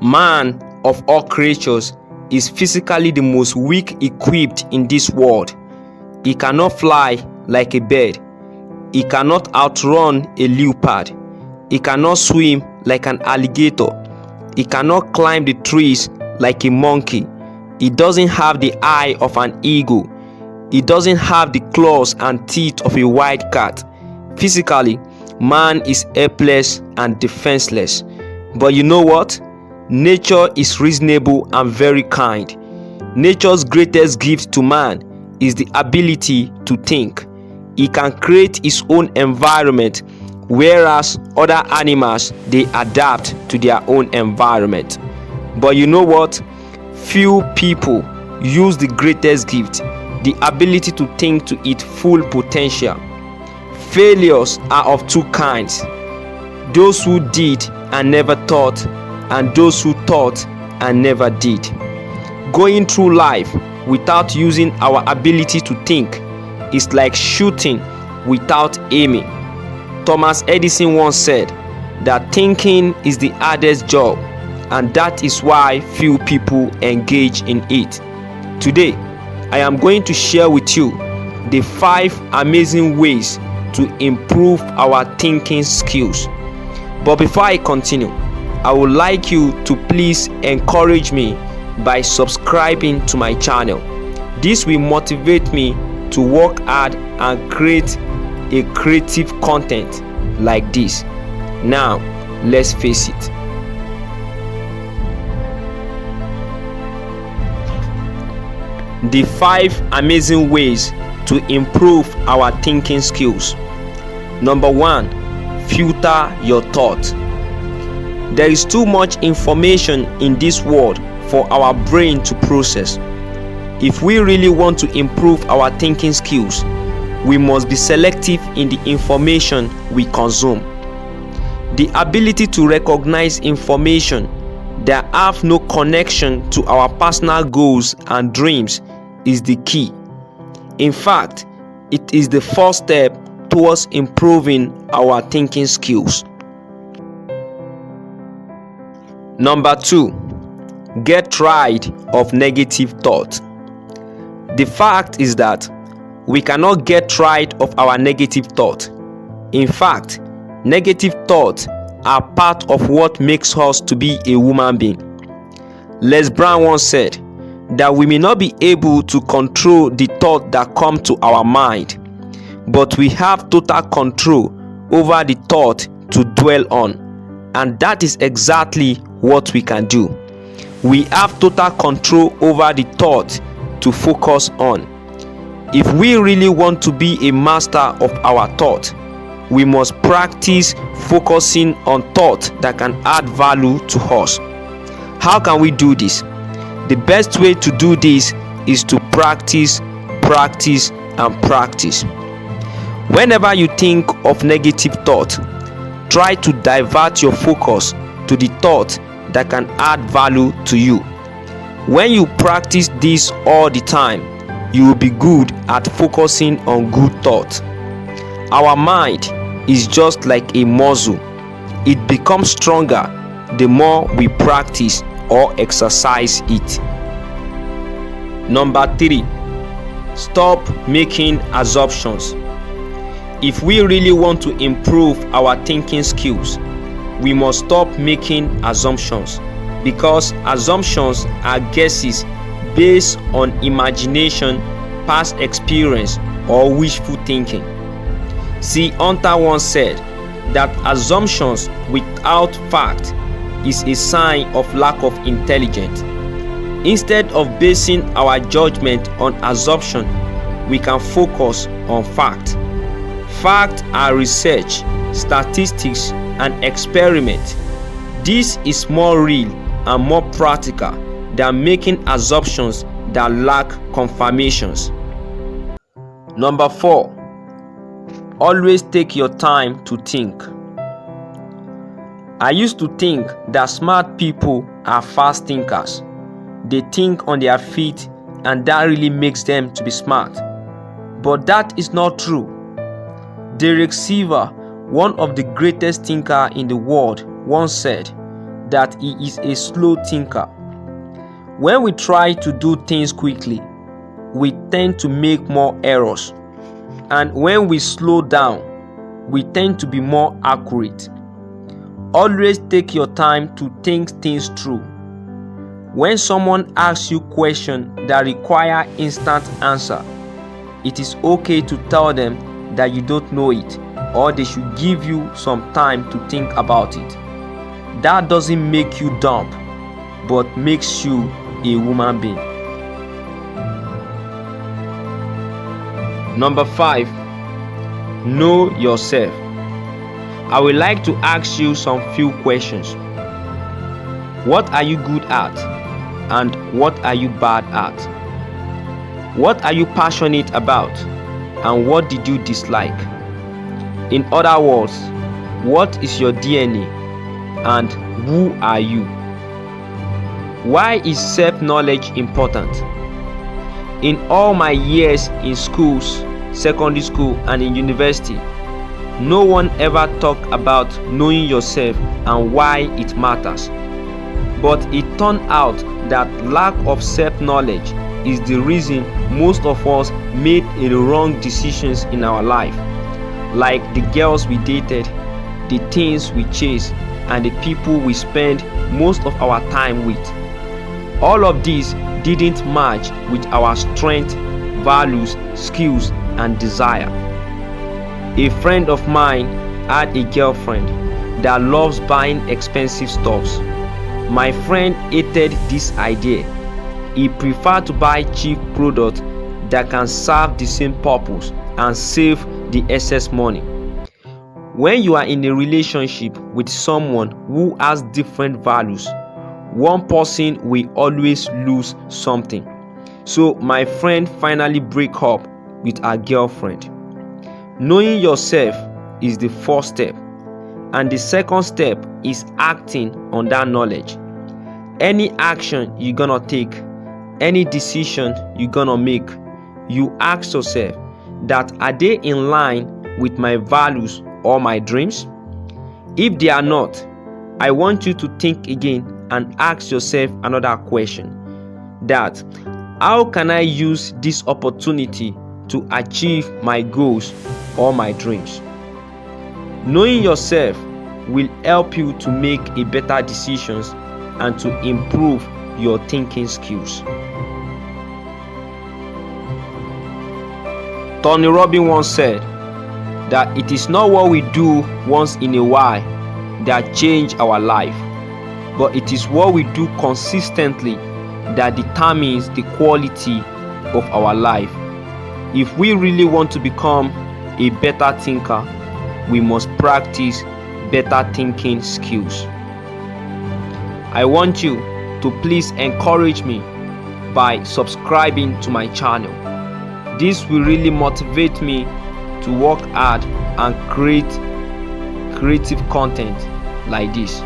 Man, of all creatures, is physically the most weak equipped in this world. He cannot fly like a bird. He cannot outrun a leopard. He cannot swim like an alligator. He cannot climb the trees like a monkey. He doesn't have the eye of an eagle. He doesn't have the claws and teeth of a wild cat. Physically, man is helpless and defenseless. But you know what? Nature is reasonable and very kind. Nature's greatest gift to man is the ability to think. He can create his own environment, whereas other animals, they adapt to their own environment. But you know what? Few people use the greatest gift, the ability to think to its full potential. Failures are of two kinds: those who did and never thought, and those who thought and never did. Going through life without using our ability to think is like shooting without aiming. Thomas Edison once said that thinking is the hardest job, and that is why few people engage in it. Today, I am going to share with you the 5 amazing ways to improve our thinking skills. But before I continue, I would like you to please encourage me by subscribing to my channel. This will motivate me to work hard and create a creative content like this. Now, let's face it. The 5 amazing ways to improve our thinking skills. Number 1, filter your thought. There is too much information in this world for our brain to process. If we really want to improve our thinking skills, we must be selective in the information we consume. The ability to recognize information that have no connection to our personal goals and dreams is the key. In fact, it is the first step towards improving our thinking skills. Number 2, get rid of negative thought. The fact is that we cannot get rid of our negative thought. In fact, negative thoughts are part of what makes us to be a human being. Les Brown once said that we may not be able to control the thoughts that come to our mind, but we have total control over the thought to dwell on, and that is exactly what we can do. We have total control over the thought to focus on. If we really want to be a master of our thought, we must practice focusing on thoughts that can add value to us. How can we do this? The best way to do this is to practice, and practice. Whenever you think of negative thought, try to divert your focus to the thought that can add value to you. When you practice this all the time, you will be good at focusing on good thoughts. Our mind is just like a muscle. It becomes stronger the more we practice or exercise it. Number 3, stop making assumptions. If we really want to improve our thinking skills, we must stop making assumptions, because assumptions are guesses based on imagination, past experience, or wishful thinking. See, Hunter once said that assumptions without fact is a sign of lack of intelligence. Instead of basing our judgment on assumption, we can focus on fact. Facts are research, statistics, and experiment. This is more real and more practical than making assumptions that lack confirmations. Number 4, always take your time to think. I used to think that smart people are fast thinkers. They think on their feet, and that really makes them to be smart. But that is not true. Derek Sivers, one of the greatest thinkers in the world, once said that he is a slow thinker. When we try to do things quickly, we tend to make more errors. And when we slow down, we tend to be more accurate. Always take your time to think things through. When someone asks you questions that require instant answer, it is okay to tell them that you don't know it, or they should give you some time to think about it. That doesn't make you dumb, but makes you a human being. Number 5, know yourself. I would like to ask you some few questions. What are you good at, and what are you bad at? What are you passionate about, and what did you dislike? In other words, what is your DNA, and who are you? Why is self-knowledge important? In all my years in schools, secondary school, and in university, no one ever talked about knowing yourself and why it matters. But it turned out that lack of self-knowledge is the reason most of us made the wrong decisions in our life, like the girls we dated, the things we chased, and the people we spend most of our time with. All of these didn't match with our strength, values, skills, and desire. A friend of mine had a girlfriend that loves buying expensive stuffs. My friend hated this idea. He preferred to buy cheap products that can serve the same purpose and save the excess money. When you are in a relationship with someone who has different values, one person will always lose something. So my friend finally broke up with her girlfriend. Knowing yourself is the first step, and the second step is acting on that knowledge. Any action you're gonna take, any decision you're gonna make, you ask yourself that are they in line with my values or my dreams? If they are not, I want you to think again and ask yourself another question, that how can I use this opportunity to achieve my goals or my dreams? Knowing yourself will help you to make a better decisions and to improve your thinking skills. Tony Robbins once said that it is not what we do once in a while that change our life, but it is what we do consistently that determines the quality of our life. If we really want to become a better thinker, we must practice better thinking skills. I want you to please encourage me by subscribing to my channel. This will really motivate me to work hard and create creative content like this.